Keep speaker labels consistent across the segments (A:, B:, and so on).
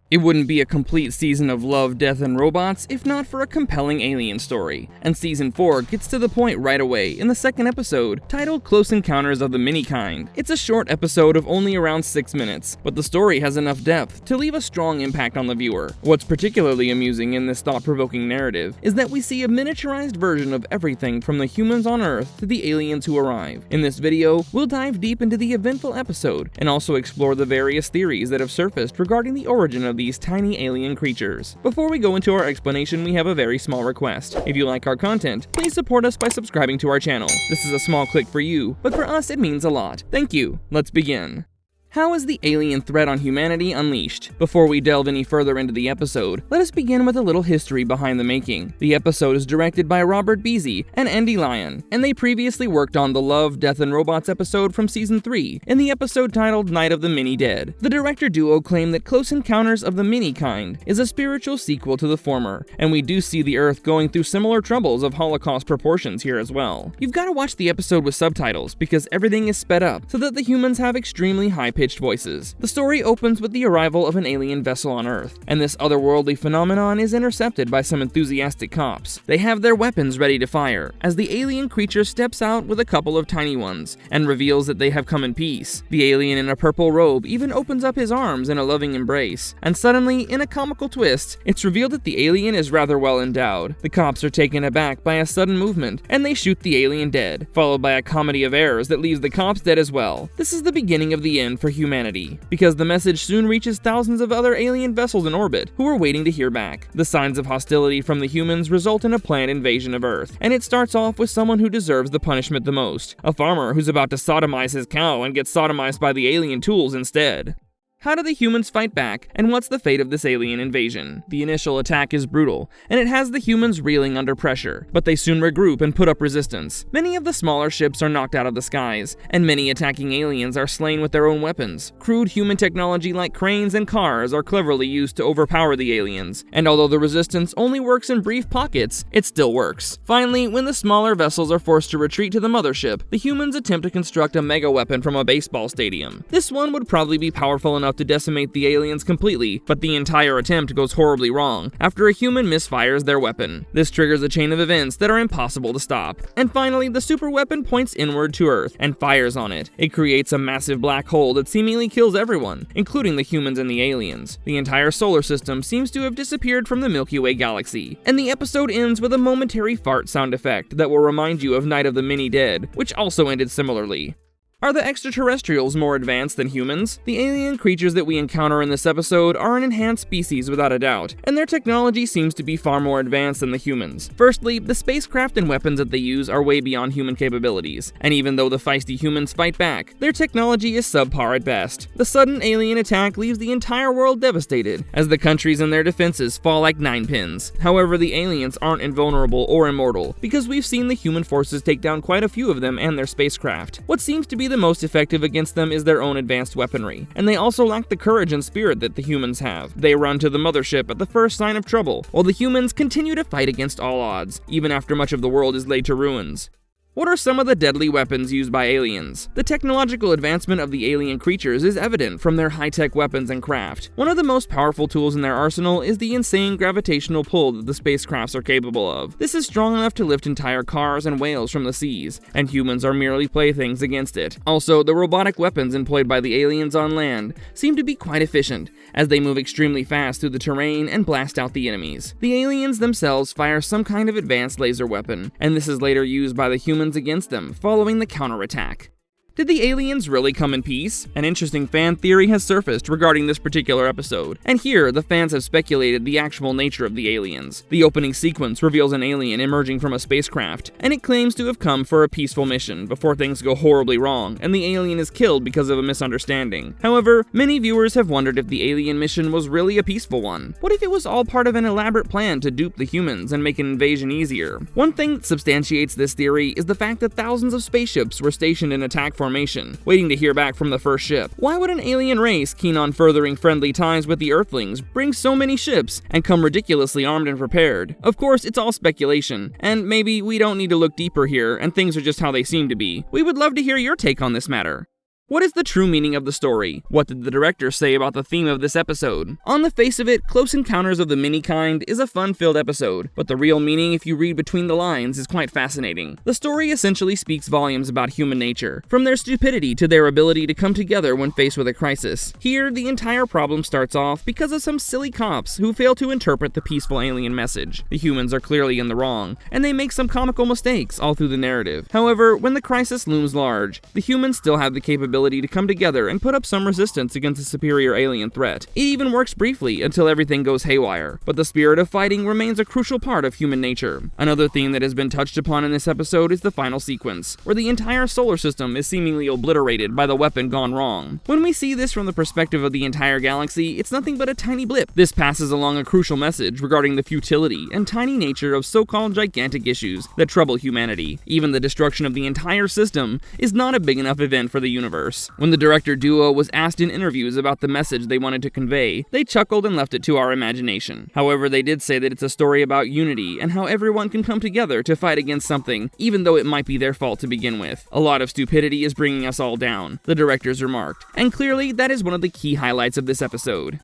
A: It wouldn't be a complete season of love, death, and robots if not for a compelling alien story, and Season 4 gets to the point right away in the second episode, titled Close Encounters of the Mini-Kind. It's a short episode of only around 6 minutes, but the story has enough depth to leave a strong impact on the viewer. What's particularly amusing in this thought-provoking narrative is that we see a miniaturized version of everything from the humans on Earth to the aliens who arrive. In this video, we'll dive deep into the eventful episode and also explore the various theories that have surfaced regarding the origin of these tiny alien creatures. Before we go into our explanation, we have a very small request. If you like our content, please support us by subscribing to our channel. This is a small click for you, but for us it means a lot. Thank you. Let's begin. How is the alien threat on humanity unleashed? Before we delve any further into the episode, let us begin with a little history behind the making. The episode is directed by Robert Beasy and Andy Lyon, and they previously worked on the Love, Death, and Robots episode from Season 3, in the episode titled Night of the Mini-Dead. The director duo claimed that Close Encounters of the Mini-Kind is a spiritual sequel to the former, and we do see the Earth going through similar troubles of Holocaust proportions here as well. You've got to watch the episode with subtitles, because everything is sped up so that the humans have extremely high-pitched voices. The story opens with the arrival of an alien vessel on Earth, and this otherworldly phenomenon is intercepted by some enthusiastic cops. They have their weapons ready to fire, as the alien creature steps out with a couple of tiny ones, and reveals that they have come in peace. The alien in a purple robe even opens up his arms in a loving embrace, and suddenly, in a comical twist, it's revealed that the alien is rather well endowed. The cops are taken aback by a sudden movement, and they shoot the alien dead, followed by a comedy of errors that leaves the cops dead as well. This is the beginning of the end for humanity, because the message soon reaches thousands of other alien vessels in orbit who are waiting to hear back. The signs of hostility from the humans result in a planned invasion of Earth, and it starts off with someone who deserves the punishment the most, a farmer who's about to sodomize his cow and gets sodomized by the alien tools instead. How do the humans fight back, and what's the fate of this alien invasion? The initial attack is brutal, and it has the humans reeling under pressure, but they soon regroup and put up resistance. Many of the smaller ships are knocked out of the skies, and many attacking aliens are slain with their own weapons. Crude human technology like cranes and cars are cleverly used to overpower the aliens, and although the resistance only works in brief pockets, it still works. Finally, when the smaller vessels are forced to retreat to the mothership, the humans attempt to construct a mega weapon from a baseball stadium. This one would probably be powerful enough to decimate the aliens completely, but the entire attempt goes horribly wrong after a human misfires their weapon. This triggers a chain of events that are impossible to stop. And finally, the super weapon points inward to Earth and fires on it. It creates a massive black hole that seemingly kills everyone, including the humans and the aliens. The entire solar system seems to have disappeared from the Milky Way galaxy, and the episode ends with a momentary fart sound effect that will remind you of Night of the Mini-Dead, which also ended similarly. Are the extraterrestrials more advanced than humans? The alien creatures that we encounter in this episode are an enhanced species without a doubt, and their technology seems to be far more advanced than the humans. Firstly, the spacecraft and weapons that they use are way beyond human capabilities, and even though the feisty humans fight back, their technology is subpar at best. The sudden alien attack leaves the entire world devastated, as the countries and their defenses fall like ninepins. However, the aliens aren't invulnerable or immortal, because we've seen the human forces take down quite a few of them and their spacecraft. What seems to be the most effective against them is their own advanced weaponry, and they also lack the courage and spirit that the humans have. They run to the mothership at the first sign of trouble, while the humans continue to fight against all odds, even after much of the world is laid to ruins. What are some of the deadly weapons used by aliens? The technological advancement of the alien creatures is evident from their high-tech weapons and craft. One of the most powerful tools in their arsenal is the insane gravitational pull that the spacecrafts are capable of. This is strong enough to lift entire cars and whales from the seas, and humans are merely playthings against it. Also, the robotic weapons employed by the aliens on land seem to be quite efficient, as they move extremely fast through the terrain and blast out the enemies. The aliens themselves fire some kind of advanced laser weapon, and this is later used by the humans against them, following the counterattack. Did the aliens really come in peace? An interesting fan theory has surfaced regarding this particular episode, and here the fans have speculated the actual nature of the aliens. The opening sequence reveals an alien emerging from a spacecraft, and it claims to have come for a peaceful mission before things go horribly wrong and the alien is killed because of a misunderstanding. However, many viewers have wondered if the alien mission was really a peaceful one. What if it was all part of an elaborate plan to dupe the humans and make an invasion easier? One thing that substantiates this theory is the fact that thousands of spaceships were stationed in attack formation, waiting to hear back from the first ship. Why would an alien race keen on furthering friendly ties with the Earthlings bring so many ships and come ridiculously armed and prepared? Of course, it's all speculation, and maybe we don't need to look deeper here and things are just how they seem to be. We would love to hear your take on this matter. What is the true meaning of the story? What did the director say about the theme of this episode? On the face of it, Close Encounters of the Mini-Kind is a fun-filled episode, but the real meaning, if you read between the lines, is quite fascinating. The story essentially speaks volumes about human nature, from their stupidity to their ability to come together when faced with a crisis. Here, the entire problem starts off because of some silly cops who fail to interpret the peaceful alien message. The humans are clearly in the wrong, and they make some comical mistakes all through the narrative. However, when the crisis looms large, the humans still have the capability to come together and put up some resistance against a superior alien threat. It even works briefly until everything goes haywire, but the spirit of fighting remains a crucial part of human nature. Another theme that has been touched upon in this episode is the final sequence, where the entire solar system is seemingly obliterated by the weapon gone wrong. When we see this from the perspective of the entire galaxy, it's nothing but a tiny blip. This passes along a crucial message regarding the futility and tiny nature of so-called gigantic issues that trouble humanity. Even the destruction of the entire system is not a big enough event for the universe. When the director duo was asked in interviews about the message they wanted to convey, they chuckled and left it to our imagination. However, they did say that it's a story about unity and how everyone can come together to fight against something, even though it might be their fault to begin with. A lot of stupidity is bringing us all down, the directors remarked, and clearly that is one of the key highlights of this episode.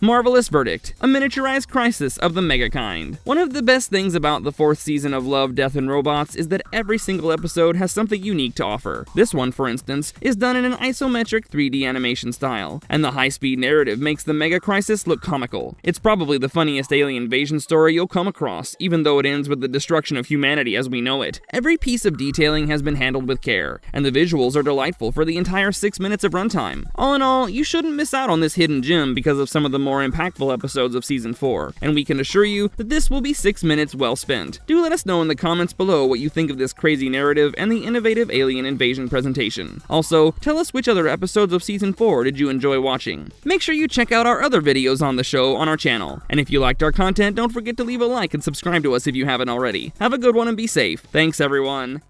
A: Marvelous Verdict, a miniaturized crisis of the mega kind. One of the best things about the 4th season of Love, Death, and Robots is that every single episode has something unique to offer. This one, for instance, is done in an isometric 3D animation style, and the high-speed narrative makes the mega crisis look comical. It's probably the funniest alien invasion story you'll come across, even though it ends with the destruction of humanity as we know it. Every piece of detailing has been handled with care, and the visuals are delightful for the entire 6 minutes of runtime. All in all, you shouldn't miss out on this hidden gem because of some of the more impactful episodes of Season 4, and we can assure you that this will be 6 minutes well spent. Do let us know in the comments below what you think of this crazy narrative and the innovative alien invasion presentation. Also, tell us which other episodes of Season 4 did you enjoy watching. Make sure you check out our other videos on the show on our channel, and if you liked our content, don't forget to leave a like and subscribe to us if you haven't already. Have a good one and be safe. Thanks everyone.